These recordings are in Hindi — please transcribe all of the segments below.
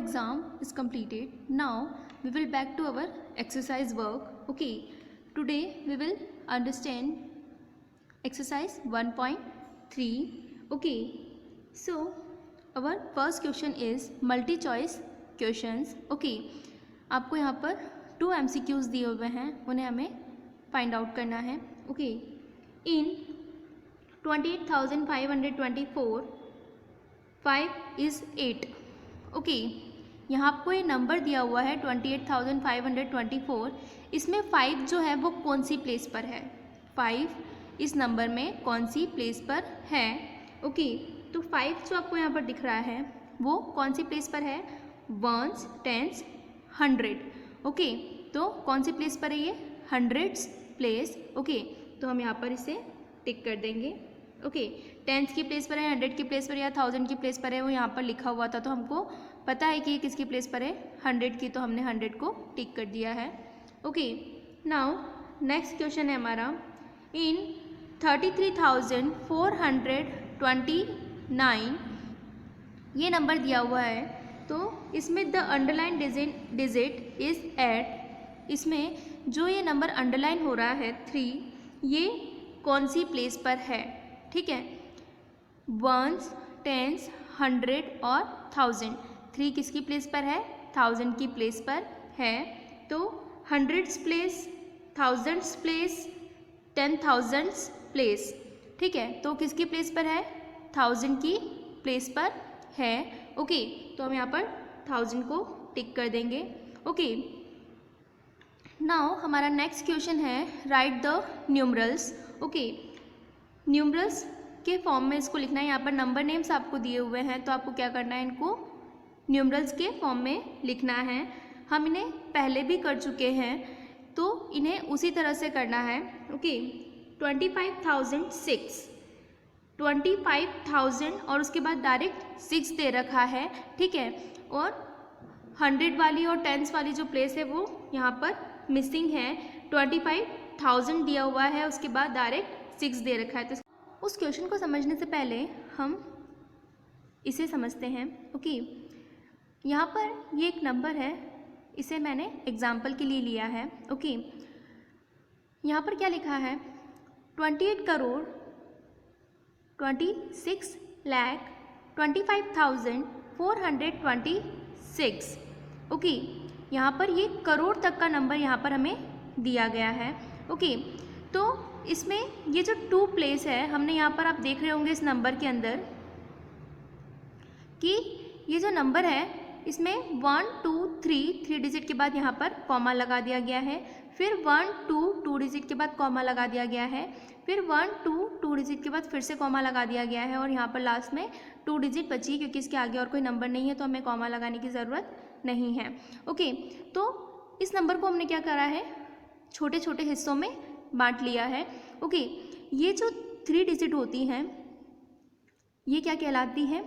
exam is completed. Now we will back to our exercise work. Okay, today we will understand exercise 1.3. Okay, so our first question is multi choice questions. Okay, आपको यहाँ पर 2 MCQs दिए हुए हैं, उन्हें हमें फाइंड आउट करना है. Okay, in 28,524 5 is 8. ओके, यहाँ आपको ये नंबर दिया हुआ है 28,524. इसमें 5 जो है वो कौन सी प्लेस पर है, 5 इस नंबर में कौन सी प्लेस पर है. ओके, तो 5 जो आपको यहाँ पर दिख रहा है वो कौन सी प्लेस पर है, वंस, टेंस, 100. ओके, तो कौन सी प्लेस पर है ये, हंड्रेड्स प्लेस. ओके, तो हम यहाँ पर इसे टिक कर देंगे. ओके, टेंस की प्लेस पर है, 100 की प्लेस पर या 1000 की प्लेस पर है, वो यहाँ पर लिखा हुआ था तो हमको पता है कि ये किसकी प्लेस पर है, 100 की, तो हमने 100 को टिक कर दिया है. ओके, नाउ नेक्स्ट क्वेश्चन है हमारा, इन 33,429 ये नंबर दिया हुआ है, तो इसमें the underline digit is eight. इसमें जो ये नंबर अंडरलाइन हो रहा है 3, ये कौन सी प्लेस पर है. ठीक है, वंस, टेंस, 100 और 1000. 3 किसकी प्लेस पर है, 1000 की प्लेस पर है. तो 100s place, 1000s place, 10,000s place. ठीक है, तो किसकी प्लेस पर है, 1000 की प्लेस पर है. ओके, तो हम यहाँ पर 1000 को टिक कर देंगे. ओके, नाउ हमारा नेक्स्ट क्वेश्चन है, right the numerals. Okay, numerals के फॉर्म में इसको लिखना है. यहाँ पर नंबर नेम्स आपको दिए हुए हैं, तो आपको क्या करना है, इनको न्यूमरल्स के फॉर्म में लिखना है. हम इन्हें पहले भी कर चुके हैं, तो इन्हें उसी तरह से करना है. ओके, 25,006, 25,000 और उसके बाद डायरेक्ट 6 दे रखा है. ठीक है, और 100 वाली और 10s वाली जो प्लेस है वो यहाँ पर मिसिंग है. 25,000 दिया हुआ है, उसके बाद डायरेक्ट 6 दे रखा है. तो उस क्वेश्चन को समझने से पहले हम इसे समझते हैं. ओके, यहाँ पर ये एक नंबर है, इसे मैंने एग्जाम्पल के लिए लिया है. ओके, यहाँ पर क्या लिखा है, 28 करोड़ 26,25,426. ओके, यहाँ पर ये करोड़ तक का नंबर यहाँ पर हमें दिया गया है. ओके, तो इसमें ये जो 2 प्लेस है, हमने यहाँ पर आप देख रहे होंगे इस नंबर के अंदर कि ये जो नंबर है इसमें 1 2 3 डिजिट के बाद यहाँ पर कॉमा लगा दिया गया है. फिर 1 2 डिजिट के बाद कॉमा लगा दिया गया है. फिर 1 2 डिजिट के बाद फिर से कॉमा लगा दिया गया है. और यहाँ पर लास्ट में 2 डिजिट बची, क्योंकि इसके आगे और कोई नंबर नहीं है तो हमें कॉमा लगाने की ज़रूरत नहीं है. ओके, तो इस नंबर को हमने क्या करा है, छोटे छोटे हिस्सों में बांट लिया है. ओके, ये जो 3 डिजिट होती हैं ये क्या कहलाती हैं,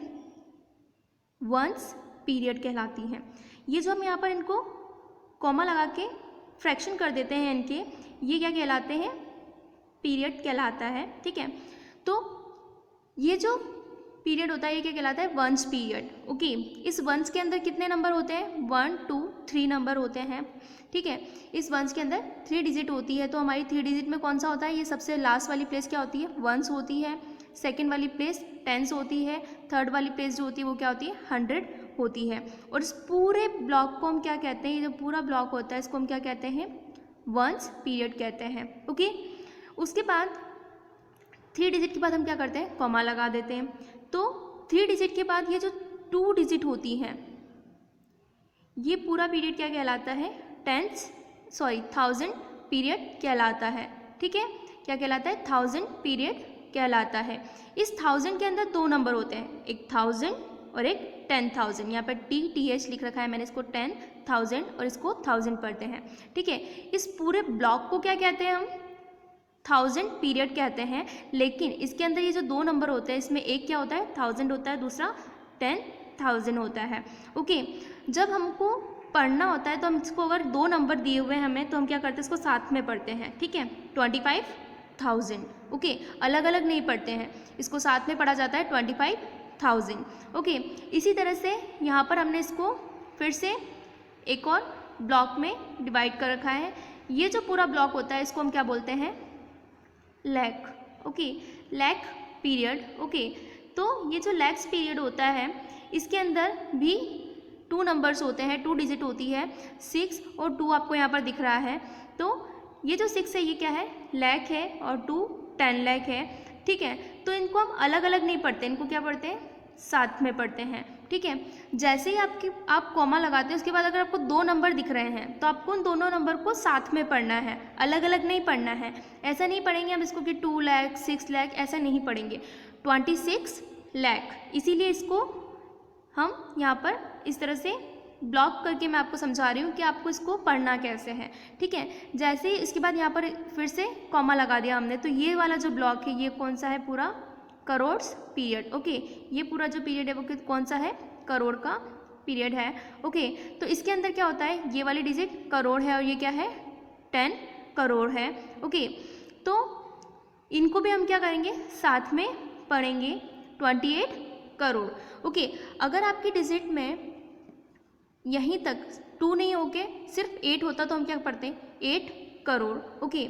वंस पीरियड कहलाती हैं. ये जो हम यहाँ पर इनको कॉमा लगा के फ्रैक्शन कर देते हैं इनके, ये क्या कहलाते हैं, पीरियड कहलाता है. ठीक है, तो ये जो पीरियड होता है ये क्या कहलाता है, वंस पीरियड. ओके, इस वंस के अंदर कितने नंबर होते हैं, 1 2 3 नंबर होते हैं. ठीक है, इस वंस के अंदर 3 डिजिट होती है, तो हमारी 3 डिजिट में कौन सा होता है, ये सबसे लास्ट वाली प्लेस क्या होती है, वंस होती है. सेकंड वाली प्लेस टेंस होती है. थर्ड वाली प्लेस जो होती है वो क्या होती है, 100 होती है. और इस पूरे ब्लॉक को हम क्या कहते हैं, ये जो पूरा ब्लॉक होता है इसको हम क्या कहते हैं, वंस पीरियड कहते हैं. ओके, उसके बाद 3 डिजिट के बाद हम क्या करते हैं, कॉमा लगा देते हैं. तो 3 डिजिट के बाद ये जो 2 डिजिट होती हैं, ये पूरा पीरियड क्या कहलाता है, 1000 पीरियड कहलाता है. ठीक है, क्या कहलाता है, 1000 पीरियड कहलाता है. इस 1000 के अंदर 2 नंबर होते हैं, एक 1000 और एक 10,000. यहाँ पर TH लिख रखा है मैंने, इसको 10,000 और इसको 1000 पढ़ते हैं. ठीक है, इस पूरे ब्लॉक को क्या कहते हैं हम, 1000 पीरियड कहते हैं. लेकिन इसके अंदर ये जो 2 नंबर होते हैं, इसमें एक क्या होता है, 1000 होता है, दूसरा 10,000 होता है. ओके, जब हमको पढ़ना होता है तो हम इसको, अगर 2 नंबर दिए हुए हैं हमें, तो हम क्या करते हैं, इसको साथ में पढ़ते हैं. ठीक है, 25,000. ओके, अलग अलग नहीं पढ़ते हैं, इसको साथ में पढ़ा जाता है 25,000. ओके, इसी तरह से यहाँ पर हमने इसको फिर से एक और ब्लॉक में डिवाइड कर रखा है। ये जो पूरा ब्लॉक होता है इसको हम क्या बोलते हैं, lakh, okay, lakh period, okay. तो ये जो लैक्स पीरियड होता है इसके अंदर भी 2 नंबर्स होते हैं, 2 डिजिट होती है, 6 और 2 आपको यहाँ पर दिख रहा है। तो ये जो 6 है ये क्या है, लैक है, और 2 10 लाख है, ठीक है। तो इनको हम अलग अलग नहीं पढ़ते, इनको क्या पढ़ते हैं, साथ में पढ़ते हैं, ठीक है। जैसे ही आप कॉमा लगाते हैं उसके बाद अगर आपको 2 नंबर दिख रहे हैं तो आपको उन दोनों नंबर को साथ में पढ़ना है, अलग अलग नहीं पढ़ना है। ऐसा नहीं पढ़ेंगे हम इसको कि 2 लाख 6 लाख, ऐसा नहीं पढ़ेंगे, 26 लाख। इसीलिए इसको हम यहाँ पर इस तरह से ब्लॉक करके मैं आपको समझा रही हूँ कि आपको इसको पढ़ना कैसे है, ठीक है। जैसे ही इसके बाद यहाँ पर फिर से कॉमा लगा दिया हमने, तो ये वाला जो ब्लॉक है ये कौन सा है, पूरा करोड्स पीरियड, ओके। ये पूरा जो पीरियड है वो कौन सा है, करोड़ का पीरियड है, ओके। तो इसके अंदर क्या होता है, ये वाली डिजिट करोड़ है और ये क्या है, 10 करोड़ है, ओके। तो इनको भी हम क्या करेंगे, साथ में पढ़ेंगे, 28 करोड़, ओके। अगर आपकी डिजिट में यहीं तक 2 नहीं होके सिर्फ 8 होता तो हम क्या पढ़ते हैं, 8 करोड़, ओके।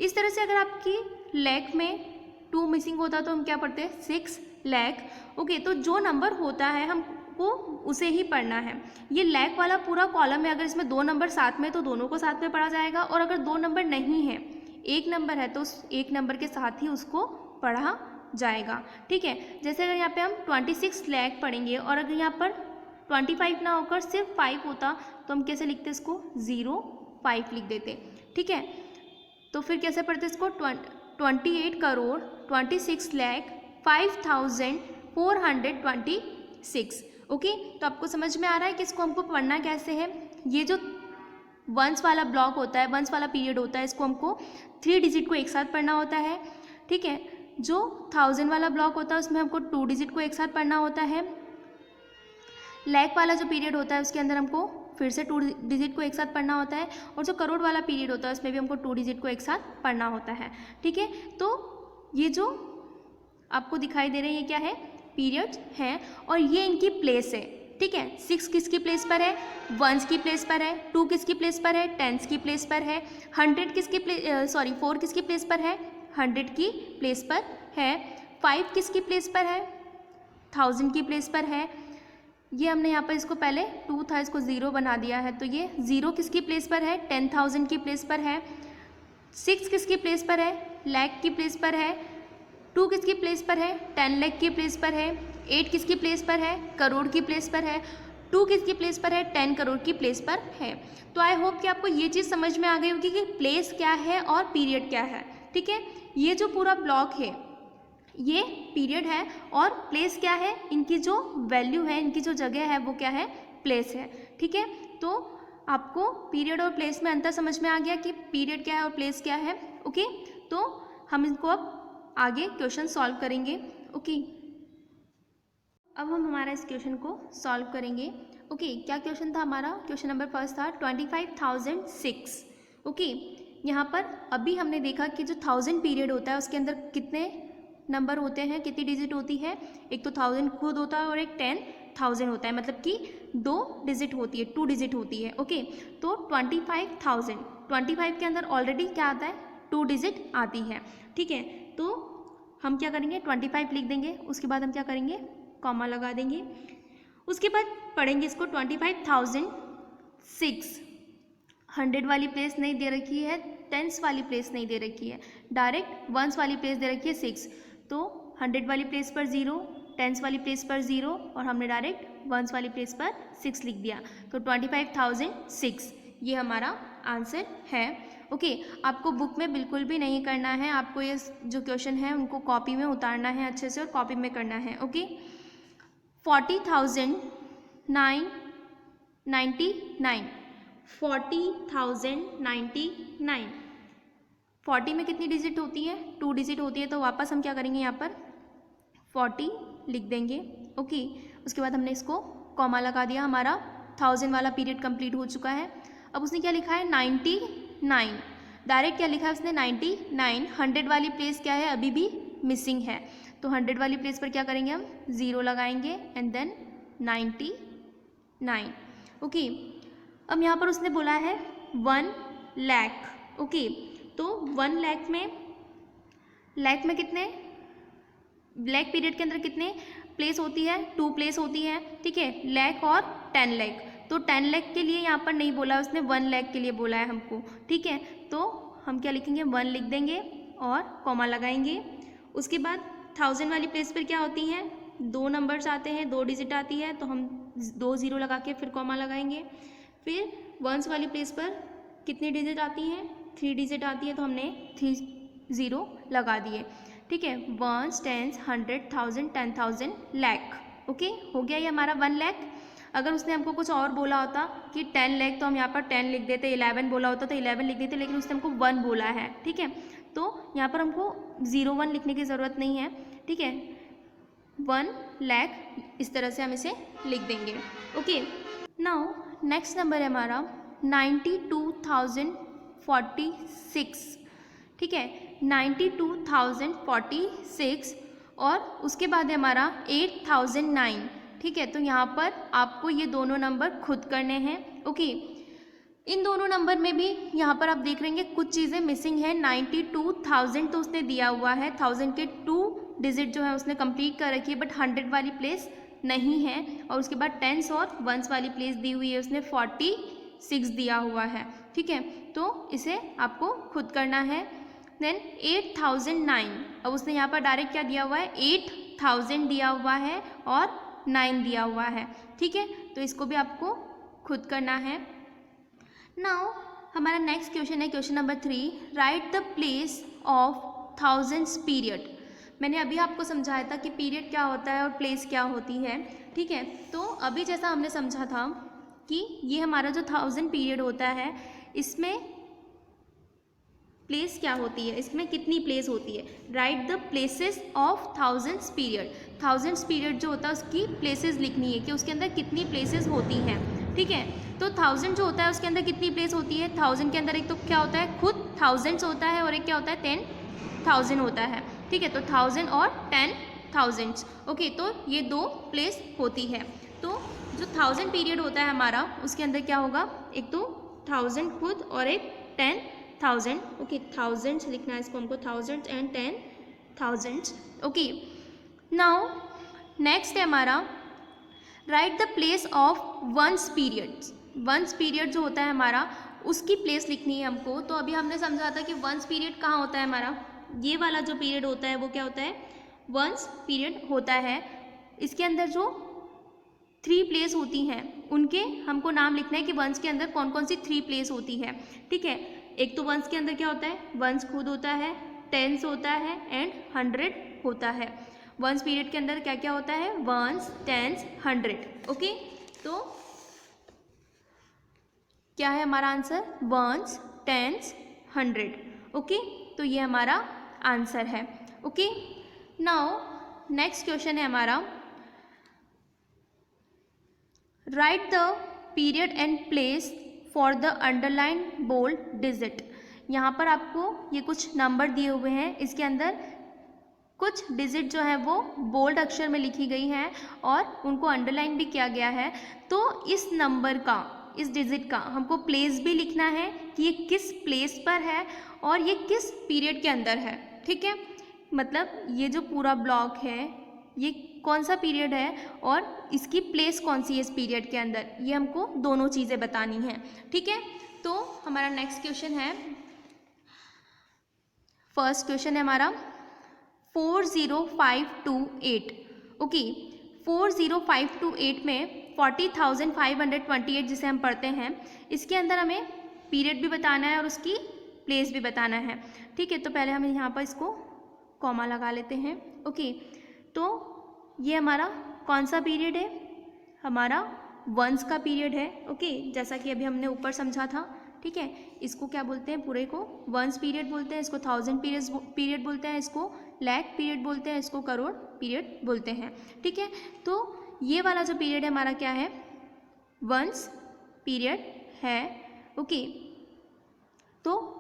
इस तरह से अगर आपकी लैख में 2 मिसिंग होता तो हम क्या पढ़ते हैं, 6 लाख, ओके। तो जो नंबर होता है हमको उसे ही पढ़ना है। ये लैख वाला पूरा कॉलम है, अगर इसमें 2 नंबर साथ में तो दोनों को साथ में पढ़ा जाएगा, और अगर 2 नंबर नहीं है, 1 नंबर है तो उस 1 नंबर के साथ ही उसको पढ़ा जाएगा, ठीक है। जैसे अगर यहाँ पे हम 26 लाख पढ़ेंगे और अगर यहाँ पर 25 ना होकर सिर्फ 5 होता तो हम कैसे लिखते इसको, 05 लिख देते, ठीक है। तो फिर कैसे पढ़ते इसको, 28 करोड़ 26 लाख 5426, ओके। तो आपको समझ में आ रहा है कि इसको हमको पढ़ना कैसे है। ये जो वंस वाला ब्लॉक होता है, वंस वाला पीरियड होता है, इसको हमको 3 डिजिट को एक साथ पढ़ना होता है, ठीक है। जो 1000 वाला ब्लॉक होता है उसमें हमको 2 डिजिट को एक साथ पढ़ना होता है। लैख वाला जो पीरियड होता है उसके अंदर हमको फिर से 2 डिजिट को एक साथ पढ़ना होता है, और जो करोड़ वाला पीरियड होता है उसमें भी हमको 2 डिजिट को एक साथ पढ़ना होता है, ठीक है। तो ये जो आपको दिखाई दे रहे हैं ये क्या है, पीरियड्स हैं, और ये इनकी प्लेस है, ठीक है। 6 किसकी प्लेस पर है, 1s की प्लेस पर है, 2 किसकी प्लेस पर है, 10s की प्लेस पर है, 4 किसकी प्लेस पर है, 100 की प्लेस पर है, 5 किसकी प्लेस पर है, 1000 की प्लेस पर है। ये हमने यहाँ पर इसको पहले 2 था, इसको 0 बना दिया है, तो ये 0 किसकी प्लेस पर है, 10,000 की प्लेस पर है। 6 किसकी प्लेस पर है, लाख की प्लेस पर है। 2 किसकी प्लेस पर है, 10 लाख की प्लेस पर है। 8 किसकी प्लेस पर है, करोड़ की प्लेस पर है। 2 किसकी प्लेस पर है, 10 करोड़ की प्लेस पर है। तो आई होप कि आपको ये चीज़ समझ में आ गई होगी कि प्लेस क्या है और पीरियड क्या है, ठीक है। ये जो पूरा ब्लॉक है ये पीरियड है, और प्लेस क्या है, इनकी जो वैल्यू है, इनकी जो जगह है वो क्या है, प्लेस है, ठीक है। तो आपको पीरियड और प्लेस में अंतर समझ में आ गया कि पीरियड क्या है और प्लेस क्या है, ओके। तो हम इनको अब आगे क्वेश्चन सॉल्व करेंगे, ओके। अब हम हमारा इस क्वेश्चन को सॉल्व करेंगे, ओके। क्या क्वेश्चन था हमारा, क्वेश्चन नंबर फर्स्ट था 25,006, ओके। यहाँ पर अभी हमने देखा कि जो 1000 पीरियड होता है उसके अंदर कितने नंबर होते हैं, कितनी डिजिट होती है, एक तो 1000 खुद होता है और एक 10,000 होता है, मतलब कि 2 डिजिट होती है, 2 डिजिट होती है, ओके। तो 25,000, 25 के अंदर ऑलरेडी क्या आता है, 2 डिजिट आती है, ठीक है। तो हम क्या करेंगे, 25 लिख देंगे, उसके बाद हम क्या करेंगे, कॉमा लगा देंगे, उसके बाद पढ़ेंगे इसको 25,006। 100 वाली प्लेस नहीं दे रखी है, 10s वाली प्लेस नहीं दे रखी है, डायरेक्ट 1s वाली प्लेस दे रखी है 6। तो 100 वाली प्लेस पर 0, 10s वाली प्लेस पर 0, और हमने डायरेक्ट 1s वाली प्लेस पर 6 लिख दिया। तो 25,006 ये हमारा आंसर है, ओके। आपको बुक में बिल्कुल भी नहीं करना है, आपको ये जो क्वेश्चन है उनको कॉपी में उतारना है अच्छे से और कॉपी में करना है, ओके। 40,999, 40,099, 40 में कितनी डिजिट होती है, 2 डिजिट होती है, तो वापस हम क्या करेंगे, यहाँ पर 40 लिख देंगे, ओके। उसके बाद हमने इसको कॉमा लगा दिया, हमारा 1000 वाला पीरियड कंप्लीट हो चुका है। अब उसने क्या लिखा है, 99, डायरेक्ट क्या लिखा है उसने, 99। 100 वाली प्लेस क्या है, अभी भी मिसिंग है, तो 100 वाली प्लेस पर क्या करेंगे, हम 0 लगाएंगे एंड देन 99। ओके। अब यहाँ पर उसने बोला है 1 लाख। ओके, तो 1 लाख में कितने, लाख पीरियड के अंदर कितने प्लेस होती है, 2 प्लेस होती है, ठीक है, लाख और 10 लाख। तो 10 लाख के लिए यहाँ पर नहीं बोला उसने, 1 लाख के लिए बोला है हमको, ठीक है। तो हम क्या लिखेंगे, 1 लिख देंगे और कॉमा लगाएंगे। उसके बाद 1000 वाली प्लेस पर क्या होती हैं, 2 नंबर्स आते हैं, 2 डिजिट आती है, तो हम 2 0 लगा के फिर कॉमा लगाएंगे। फिर वंस वाली प्लेस पर कितनी डिजिट आती हैं, 3 डिजिट आती है, तो हमने 3 0 लगा दिए, ठीक है। 1 10 100 1000 10,000 लाख। ओके, हो गया ये हमारा 1 लाख। अगर उसने हमको कुछ और बोला होता कि 10 लाख, तो हम यहाँ पर 10 लिख देते, 11 बोला होता तो 11 लिख देते, लेकिन उसने हमको 1 बोला है, ठीक है। तो यहाँ पर हमको 01 लिखने की ज़रूरत नहीं है, ठीक है। 1 लाख इस तरह से हम इसे लिख देंगे। ओके, नाउ नेक्स्ट नंबर है हमारा 92,046, ठीक है, 92,046 और उसके बाद है हमारा 8,009, ठीक है। तो यहाँ पर आपको ये दोनों नंबर खुद करने हैं। ओके, इन दोनों नंबर में भी यहाँ पर आप देख रहेंगे कुछ चीज़ें मिसिंग है। 92,000 तो उसने दिया हुआ है, 1000 के 2 डिजिट जो है उसने कंप्लीट कर रखी है, बट 100 वाली प्लेस नहीं है। और उसके बाद 10s और 1s वाली प्लेस दी हुई है, उसने 46 दिया हुआ है, ठीक है। तो इसे आपको खुद करना है। देन 8,009, अब उसने यहाँ पर डायरेक्ट क्या दिया हुआ है, 8,000 दिया हुआ है और 9 दिया हुआ है, ठीक है। तो इसको भी आपको खुद करना है। नाउ हमारा नेक्स्ट क्वेश्चन है question number 3, right the place of thousands period. मैंने अभी आपको समझाया था कि पीरियड क्या होता है और प्लेस क्या होती है, ठीक है। तो अभी जैसा हमने समझा था कि ये हमारा जो 1000 पीरियड होता है, इसमें प्लेस क्या होती है, इसमें कितनी प्लेस होती है। Right the places of thousands period, thousands period जो होता है उसकी प्लेसेस लिखनी है कि उसके अंदर कितनी प्लेसेस होती हैं, ठीक है। तो 1000 जो होता है उसके अंदर कितनी प्लेस होती है, 1000 के अंदर एक तो क्या होता है, खुद थाउजेंड्स होता है और एक क्या होता है 10,000 होता है, ठीक है। तो 1000 और 10,000, ओके, तो ये 2 प्लेस होती है। तो जो 1000 पीरियड होता है हमारा, उसके अंदर क्या होगा, एक तो 1000 खुद और एक 10,000, ओके, थाउजेंड्स लिखना है इसको हमको, 1000 एंड 10,000, ओके। नाउ नेक्स्ट है हमारा write the place of ones period. Ones period जो होता है हमारा, उसकी प्लेस लिखनी है हमको। तो अभी हमने समझा था कि वंस पीरियड कहाँ होता है हमारा, ये वाला जो पीरियड होता है वो क्या होता है, वंस पीरियड होता है। इसके अंदर जो 3 प्लेस होती हैं उनके हमको नाम लिखना है कि वंस के अंदर कौन कौन सी 3 प्लेस होती है, ठीक है। एक तो वंस के अंदर क्या होता है, वंस खुद होता है, 10s होता है एंड 100 होता है। वंस पीरियड के अंदर क्या क्या होता है, वंस, 10s, 100, ओके। तो क्या है हमारा आंसर, वंस, 10s, 100, ओके। तो ये हमारा आंसर है, ओके। नाउ नेक्स्ट क्वेश्चन है हमारा write the period and place for the underline bold digit. यहाँ पर आपको ये कुछ नंबर दिए हुए हैं, इसके अंदर कुछ डिजिट जो है वो बोल्ड अक्षर में लिखी गई हैं और उनको अंडरलाइन भी किया गया है। तो इस नंबर का, इस डिजिट का हमको प्लेस भी लिखना है कि ये किस प्लेस पर है और ये किस पीरियड के अंदर है, ठीक है। मतलब ये जो पूरा ब्लॉक है ये कौन सा पीरियड है और इसकी प्लेस कौन सी है इस पीरियड के अंदर, ये हमको दोनों चीज़ें बतानी हैं, ठीक है। तो हमारा नेक्स्ट क्वेश्चन है, फर्स्ट क्वेश्चन है हमारा 40528, ओके। 40528 में 40,528 जिसे हम पढ़ते हैं, इसके अंदर हमें पीरियड भी बताना है और उसकी प्लेस भी बताना है, ठीक है। तो पहले हम यहाँ पर इसको कॉमा लगा लेते हैं, ओके। तो ये हमारा कौन सा पीरियड है, हमारा वंस का पीरियड है, ओके, जैसा कि अभी हमने ऊपर समझा था, ठीक है। इसको क्या बोलते हैं, पूरे को वंस पीरियड बोलते हैं, इसको 1000 पीरियड बोलते हैं, इसको लाख पीरियड बोलते हैं, इसको करोड़ पीरियड बोलते हैं, ठीक है। तो ये वाला जो पीरियड है हमारा क्या है, वंस पीरियड है, ओके। तो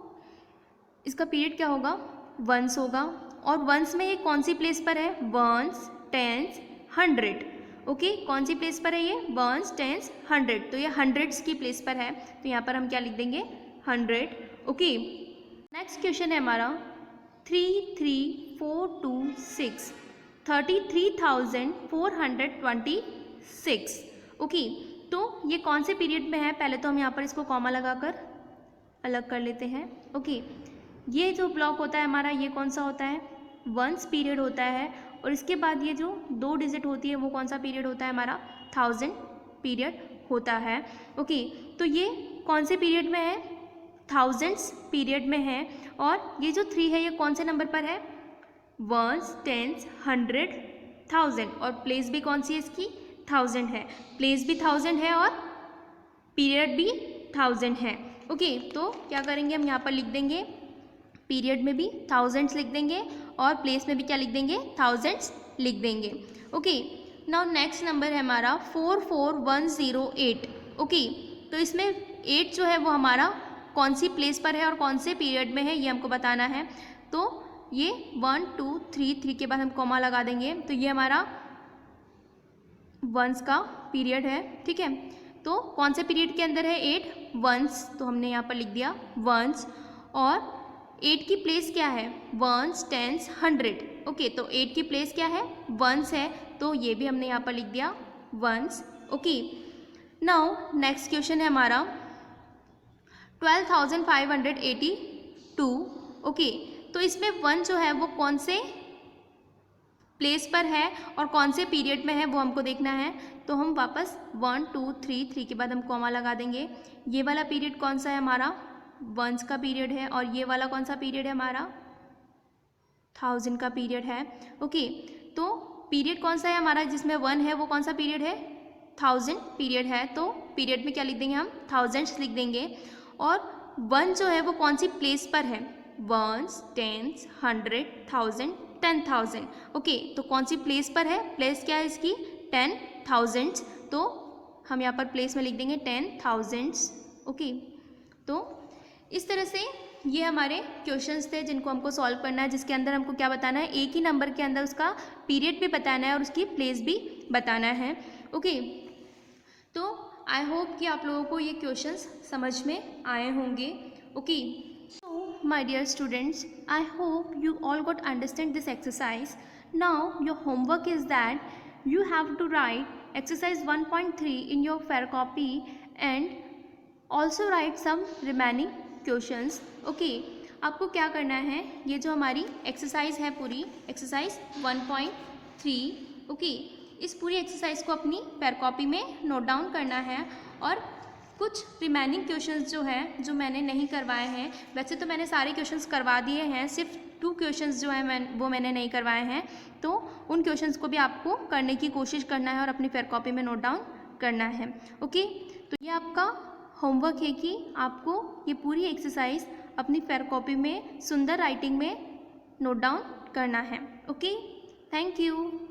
इसका पीरियड क्या होगा, वंस होगा। और वंस में ये कौन सी प्लेस पर है, वंस, 10s, 100, ओके, कौन सी प्लेस पर है ये? वंस, टेंस, हंड्रेड, तो ये हंड्रेड्स की प्लेस पर है, तो यहाँ पर हम क्या लिख देंगे? 100। ओके, नेक्स्ट क्वेश्चन है हमारा 33426 33,426। ओके, तो ये कौन से पीरियड में है? पहले तो हम यहाँ पर इसको कॉमा लगाकर अलग कर लेते हैं। ओके, ये जो ब्लॉक होता है हमारा, ये कौन सा होता है? वंस पीरियड होता है, और इसके बाद ये जो 2 डिजिट होती है वो कौन सा पीरियड होता है हमारा? 1000 पीरियड होता है। ओके, तो ये कौन से पीरियड में है? थाउजेंड्स पीरियड में है। और ये जो 3 है ये कौन से नंबर पर है? वंस, टेंस, 100, 1000, और प्लेस भी कौन सी है इसकी? 1000 है। प्लेस भी 1000 है और पीरियड भी 1000 है। ओके, तो क्या करेंगे हम यहाँ पर लिख देंगे, पीरियड में भी थाउजेंड्स लिख देंगे और प्लेस में भी क्या लिख देंगे? थाउजेंड्स लिख देंगे। ओके, नाउ नेक्स्ट नंबर है हमारा 44108। ओके, तो इसमें 8 जो है वो हमारा कौन सी प्लेस पर है और कौन से पीरियड में है, ये हमको बताना है। तो ये 1 2 3 के बाद हम कॉमा लगा देंगे, तो ये हमारा वंस का पीरियड है। ठीक है, तो कौन से पीरियड के अंदर है 8? वंस, तो हमने यहाँ पर लिख दिया वंस। और 8 की प्लेस क्या है? Once, tense, 100। ओके, तो 8 की प्लेस क्या है? वंस है, तो ये भी हमने यहाँ पर लिख दिया ones. Okay, now next question है हमारा 12,582। ओके, तो इसमें 1 जो है वो कौन से प्लेस पर है और कौन से पीरियड में है वो हमको देखना है। तो हम वापस 1 2 3 के बाद हम कॉमा लगा देंगे। ये वाला पीरियड कौन सा है हमारा? वंस का पीरियड है, और ये वाला कौन सा पीरियड है हमारा? 1000 का पीरियड है। ओके, तो पीरियड कौन सा है हमारा जिसमें 1 है, वो कौन सा पीरियड है? 1000 पीरियड है, तो पीरियड में क्या लिख देंगे हम? थाउजेंड्स लिख देंगे। और 1 जो है वो कौन सी प्लेस पर है? Once, tense, 100, 1000, 10,000। ओके, तो कौन सी प्लेस पर है? प्लेस क्या है इसकी? 10,000, तो हम यहाँ पर प्लेस में लिख देंगे 10,000। ओके, तो इस तरह से ये हमारे क्वेश्चंस थे जिनको हमको सॉल्व करना है, जिसके अंदर हमको क्या बताना है? एक ही नंबर के अंदर उसका पीरियड भी बताना है और उसकी प्लेस भी बताना है। ओके, तो आई होप कि आप लोगों को ये क्वेश्चंस समझ में आए होंगे। Okay, so my dear students, I hope you all got understand this exercise. Now your homework is that you have to write exercise 1.3 in your fair copy and also write some remaining questions. Okay, आपको क्या करना है, ये जो हमारी एक्सरसाइज है पूरी एक्सरसाइज 1.3, ओके, इस पूरी एक्सरसाइज को अपनी पेयर कॉपी में नोट डाउन करना है। और कुछ रिमेनिंग क्वेश्चंस जो है जो मैंने नहीं करवाए हैं, वैसे तो मैंने सारे क्वेश्चंस करवा दिए हैं, सिर्फ 2 क्वेश्चंस जो है वो मैंने नहीं करवाए हैं, तो उन क्वेश्चंस को भी आपको करने की कोशिश करना है और अपनी पेयर कॉपी में नोट डाउन करना है। ओके, तो ये आपका होमवर्क है कि आपको ये पूरी एक्सरसाइज अपनी फेयर कॉपी में सुंदर राइटिंग में नोट डाउन करना है। Okay, thank you.